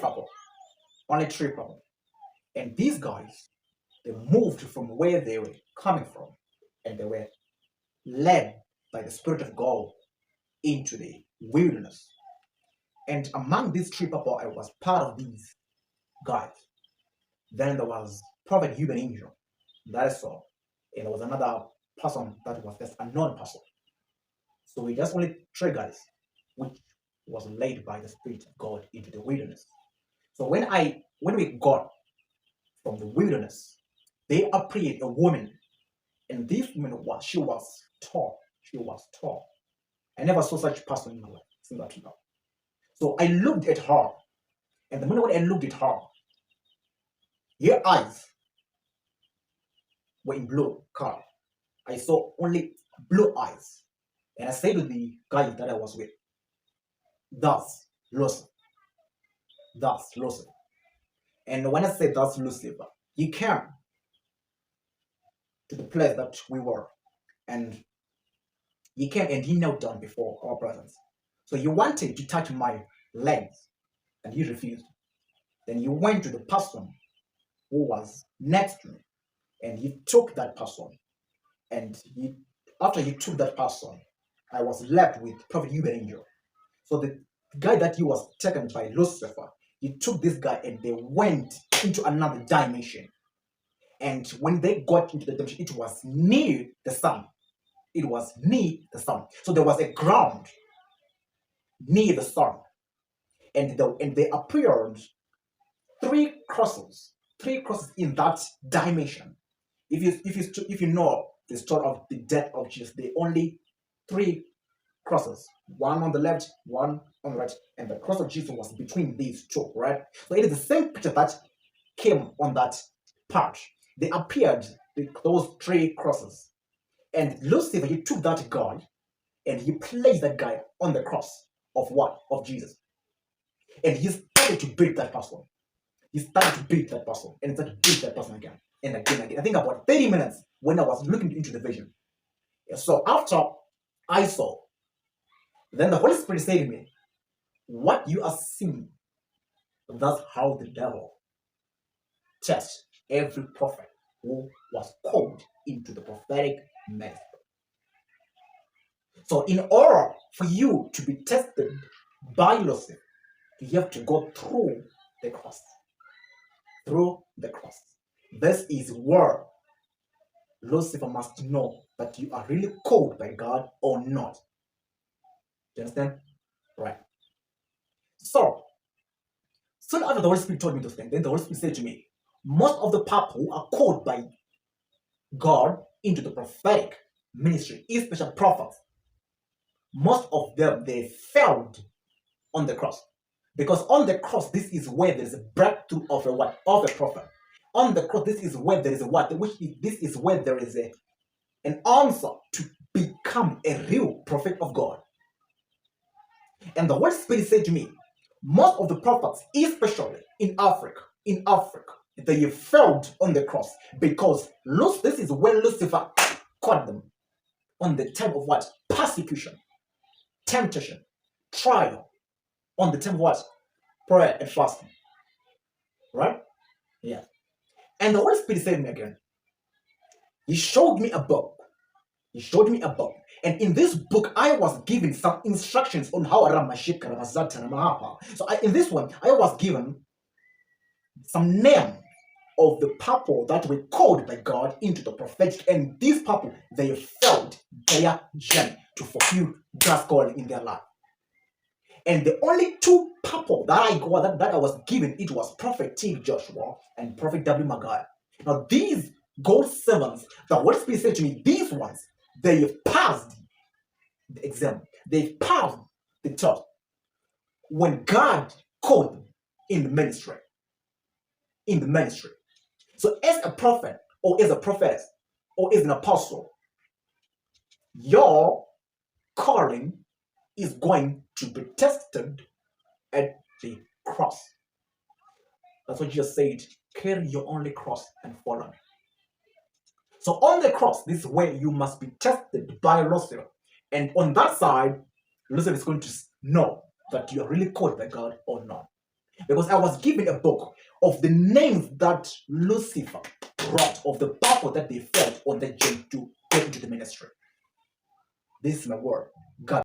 people, only three people. And these guys, they moved from where they were coming from, and they were led by the Spirit of God into the wilderness. And among these three people, I was part of these guys. Then there was Prophet Human Angel that I saw, and there was another person that was just a non person. So we just only three guys, which was led by the Spirit of God into the wilderness. So when we got from the wilderness, they appeared a woman, and this woman was tall. She was tall. I never saw such a person in my life, since that now. So I looked at her, and the moment when I looked at her eyes were in blue color. I saw only blue eyes. And I said to the guy that I was with, "That's Lucifer. That's Lucifer." And when I said that's Lucifer, he came to the place that we were, and he came and he knelt down before our presence. So he wanted to touch my legs, and he refused. Then he went to the person who was next to me, and he took that person. And after he took that person, I was left with Prophet Human Angel. So the guy that he was taken by Lucifer, he took this guy and they went into another dimension. And when they got into the dimension, it was near the sun. It was near the sun. So there was a ground near the sun. And they appeared three crosses in that dimension. If you know the story of the death of Jesus, there are only three crosses, one on the left, one on the right, and the cross of Jesus was between these two, right? So it is the same picture that came on that part. They appeared, those three crosses, and Lucifer, he took that guy and he placed that guy on the cross of what? Of Jesus. And he started to beat that person. He started to beat that person and started to beat that person again and again and again. I think about 30 minutes when I was looking into the vision. So after I saw, then the Holy Spirit said to me, "What you are seeing, that's how the devil tests every prophet who was called into the prophetic ministry." So in order for you to be tested by Lucifer, you have to go through the cross. Through the cross. This is where Lucifer must know that you are really called by God or not. Do you understand? Right. So, soon after the Holy Spirit told me those things, then the Holy Spirit said to me, most of the people who are called by God into the prophetic ministry, especially prophets, most of them, they failed on the cross. Because on the cross, this is where there is a breakthrough of a what? Of a prophet. On the cross, this is where there is a what? This is where there is an answer to become a real prophet of God. And the Holy Spirit said to me, most of the prophets, especially in Africa, they failed on the cross because this is where Lucifer caught them on the time of what? Persecution, temptation, trial, on the time of what? Prayer and fasting. Right? Yeah. And the Holy Spirit said to me again, He showed me a book. And in this book, I was given some instructions on how So in this one, I was given some name of the people that were called by God into the prophetic. And these people, they failed their journey to fulfill God's calling in their life. And the only two people that I was given, it was Prophet T. Joshua and Prophet W. Magai. Now these God servants, the Holy Spirit said to me, these ones, they have passed the exam. They passed the test. When God called them in the ministry. So as a prophet, or as a prophetess, or as an apostle, your calling is going to be tested at the cross. That's what Jesus said, carry your only cross and follow me. So on the cross, this is where you must be tested by Lucifer. And on that side, Lucifer is going to know that you are really called by God or not. Because I was given a book of the names that Lucifer wrote, of the purpose that they felt on the journey to get into the ministry. This is my word. God